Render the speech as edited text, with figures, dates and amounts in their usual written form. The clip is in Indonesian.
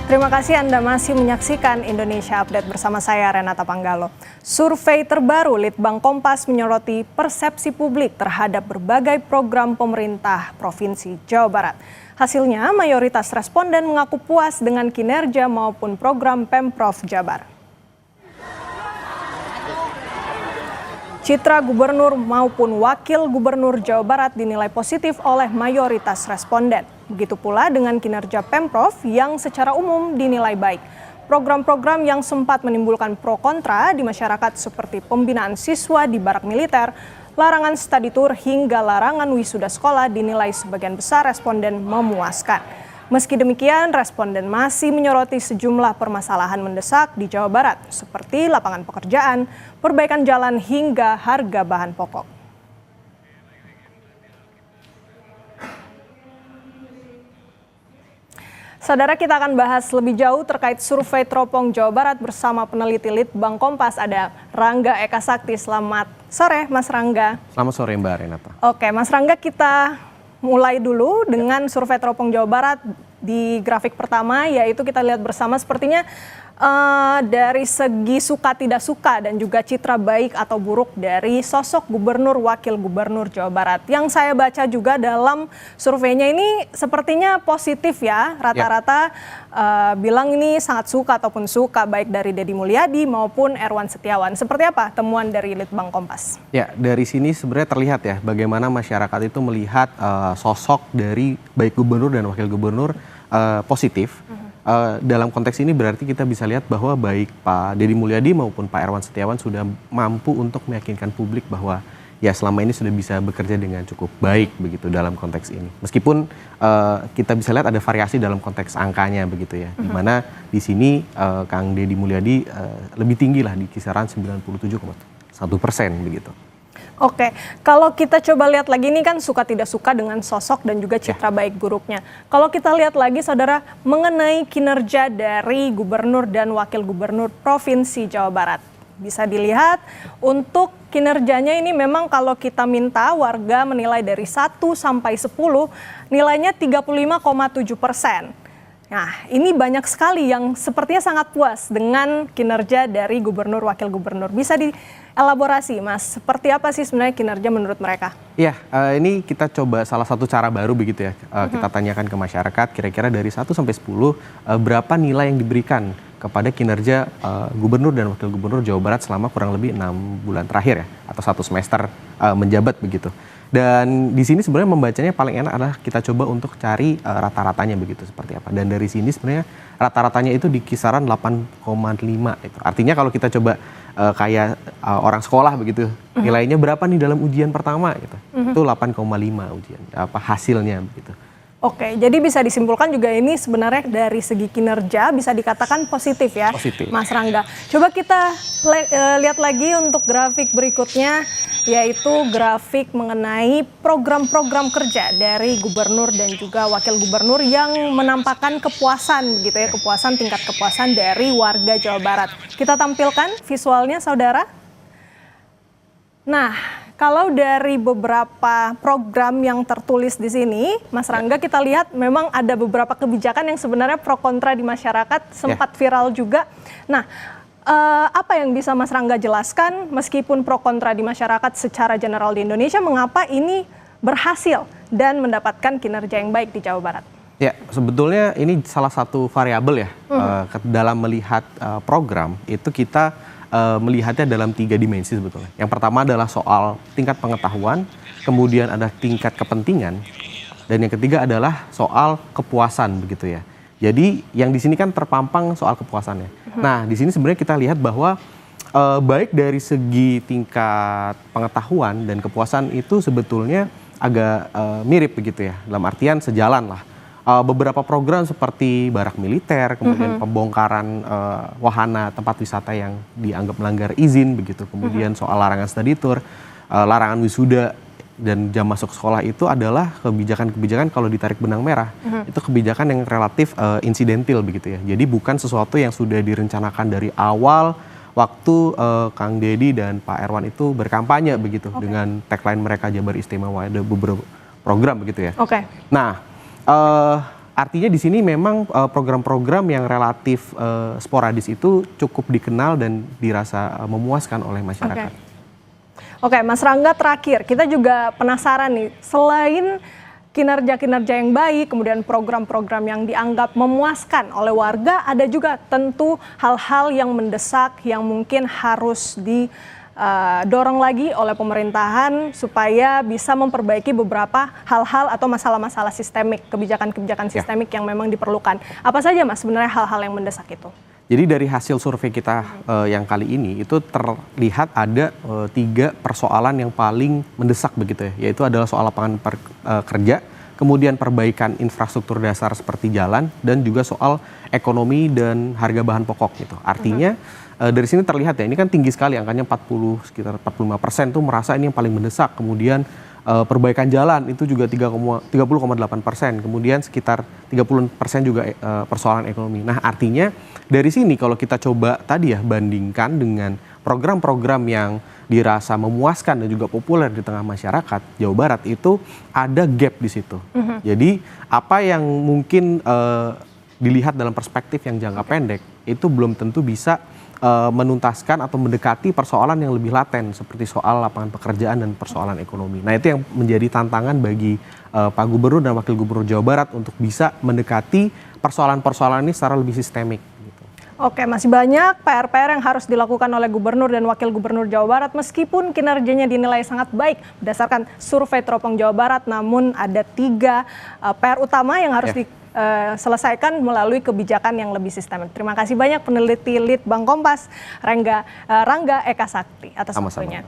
Terima kasih Anda masih menyaksikan Indonesia Update bersama saya Renata Panggalo. Survei terbaru Litbang Kompas menyoroti persepsi publik terhadap berbagai program pemerintah Provinsi Jawa Barat. Hasilnya, mayoritas responden mengaku puas dengan kinerja maupun program Pemprov Jabar. Citra gubernur maupun wakil gubernur Jawa Barat dinilai positif oleh mayoritas responden. Begitu pula dengan kinerja Pemprov yang secara umum dinilai baik. Program-program yang sempat menimbulkan pro kontra di masyarakat seperti pembinaan siswa di barak militer, larangan study tour hingga larangan wisuda sekolah dinilai sebagian besar responden memuaskan. Meski demikian, responden masih menyoroti sejumlah permasalahan mendesak di Jawa Barat, seperti lapangan pekerjaan, perbaikan jalan hingga harga bahan pokok. Saudara, kita akan bahas lebih jauh terkait survei Teropong Jawa Barat bersama peneliti Litbang Kompas, ada Rangga Eka Sakti. Selamat sore, Mas Rangga. Selamat sore, Mbak Renata. Oke, Mas Rangga, kita mulai dulu dengan survei Teropong Jawa Barat. Di grafik pertama, yaitu kita lihat bersama sepertinya dari segi suka tidak suka dan juga citra baik atau buruk dari sosok gubernur wakil gubernur Jawa Barat. Yang saya baca juga dalam surveinya ini sepertinya positif ya, rata-rata bilang ini sangat suka ataupun suka, baik dari Deddy Mulyadi maupun Erwan Setiawan. Seperti apa temuan dari Litbang Kompas? Ya, dari sini sebenarnya terlihat ya bagaimana masyarakat itu melihat sosok dari baik gubernur dan wakil gubernur positif. Dalam konteks ini berarti kita bisa lihat bahwa baik Pak Deddy Mulyadi maupun Pak Erwan Setiawan sudah mampu untuk meyakinkan publik bahwa ya selama ini sudah bisa bekerja dengan cukup baik begitu dalam konteks ini. Meskipun kita bisa lihat ada variasi dalam konteks angkanya begitu ya, di mana di sini Kang Deddy Mulyadi lebih tinggi lah di kisaran 97,1% begitu. Oke, kalau kita coba lihat lagi, ini kan suka tidak suka dengan sosok dan juga citra baik buruknya. Kalau kita lihat lagi, saudara, mengenai kinerja dari gubernur dan wakil gubernur Provinsi Jawa Barat. Bisa dilihat untuk kinerjanya ini memang kalau kita minta warga menilai dari 1 sampai 10, nilainya 35,7%. Nah, ini banyak sekali yang sepertinya sangat puas dengan kinerja dari gubernur wakil gubernur. Bisa dielaborasi, Mas, seperti apa sih sebenarnya kinerja menurut mereka? Iya, ini kita coba salah satu cara baru begitu ya. Kita tanyakan ke masyarakat kira-kira dari 1 sampai 10 berapa nilai yang diberikan kepada kinerja gubernur dan wakil gubernur Jawa Barat selama kurang lebih 6 bulan terakhir ya, atau 1 semester menjabat begitu. Dan di sini sebenarnya membacanya paling enak adalah kita coba untuk cari rata-ratanya begitu seperti apa. Dan dari sini sebenarnya rata-ratanya itu di kisaran 8,5 itu. Artinya kalau kita coba kayak orang sekolah begitu, nilainya berapa nih dalam ujian pertama gitu. Itu 8,5 ujian hasilnya begitu. Oke, jadi bisa disimpulkan juga ini sebenarnya dari segi kinerja bisa dikatakan positif ya, positif. Mas Rangga. Coba kita lihat lagi untuk grafik berikutnya, yaitu grafik mengenai program-program kerja dari gubernur dan juga wakil gubernur yang menampakkan kepuasan gitu ya, tingkat kepuasan dari warga Jawa Barat. Kita tampilkan visualnya, saudara. Nah, kalau dari beberapa program yang tertulis di sini, Mas Rangga, kita lihat memang ada beberapa kebijakan yang sebenarnya pro kontra di masyarakat, sempat viral juga. Nah, apa yang bisa Mas Rangga jelaskan meskipun pro kontra di masyarakat secara general di Indonesia, mengapa ini berhasil dan mendapatkan kinerja yang baik di Jawa Barat? Ya, sebetulnya ini salah satu variabel ya, dalam melihat program itu kita melihatnya dalam 3 dimensi sebetulnya. Yang pertama adalah soal tingkat pengetahuan, kemudian ada tingkat kepentingan, dan yang ketiga adalah soal kepuasan begitu ya. Jadi yang di sini kan terpampang soal kepuasannya. Nah, di sini sebenarnya kita lihat bahwa baik dari segi tingkat pengetahuan dan kepuasan itu sebetulnya agak mirip begitu ya. Dalam artian sejalan lah. Beberapa program seperti barak militer, kemudian pembongkaran wahana tempat wisata yang dianggap melanggar izin begitu, kemudian soal larangan study tour, larangan wisuda dan jam masuk sekolah itu adalah kebijakan-kebijakan kalau ditarik benang merah itu kebijakan yang relatif insidentil begitu ya. Jadi bukan sesuatu yang sudah direncanakan dari awal waktu Kang Deddy dan Pak Erwan itu berkampanye begitu dengan tagline mereka Jabar Istimewa, ada beberapa program begitu ya. Oke. Nah, Artinya di sini memang program-program yang relatif sporadis itu cukup dikenal dan dirasa memuaskan oleh masyarakat. Oke, Mas Rangga, terakhir kita juga penasaran nih, selain kinerja-kinerja yang baik, kemudian program-program yang dianggap memuaskan oleh warga, ada juga tentu hal-hal yang mendesak yang mungkin harus didorong lagi oleh pemerintahan supaya bisa memperbaiki beberapa hal-hal atau masalah-masalah sistemik, kebijakan-kebijakan sistemik yang memang diperlukan. Apa saja, Mas, sebenarnya hal-hal yang mendesak itu? Jadi dari hasil survei kita yang kali ini itu terlihat ada 3 persoalan yang paling mendesak begitu ya, yaitu adalah soal lapangan kerja, kemudian perbaikan infrastruktur dasar seperti jalan, dan juga soal ekonomi dan harga bahan pokok gitu. Artinya dari sini terlihat ya, ini kan tinggi sekali angkanya sekitar 45% tuh merasa ini yang paling mendesak. Kemudian perbaikan jalan itu juga 30,8%, kemudian sekitar 30% juga persoalan ekonomi. Nah, artinya dari sini kalau kita coba tadi ya bandingkan dengan program-program yang dirasa memuaskan dan juga populer di tengah masyarakat, Jawa Barat itu ada gap di situ. Jadi apa yang mungkin dilihat dalam perspektif yang jangka pendek itu belum tentu bisa menuntaskan atau mendekati persoalan yang lebih laten seperti soal lapangan pekerjaan dan persoalan ekonomi. Nah, itu yang menjadi tantangan bagi Pak Gubernur dan Wakil Gubernur Jawa Barat untuk bisa mendekati persoalan-persoalan ini secara lebih sistemik. Oke, masih banyak PR-PR yang harus dilakukan oleh Gubernur dan Wakil Gubernur Jawa Barat meskipun kinerjanya dinilai sangat baik berdasarkan survei Teropong Jawa Barat, namun ada 3 PR utama yang harus diselesaikan melalui kebijakan yang lebih sistemik. Terima kasih banyak peneliti Litbang Kompas, Rangga Eka Sakti atas waktunya.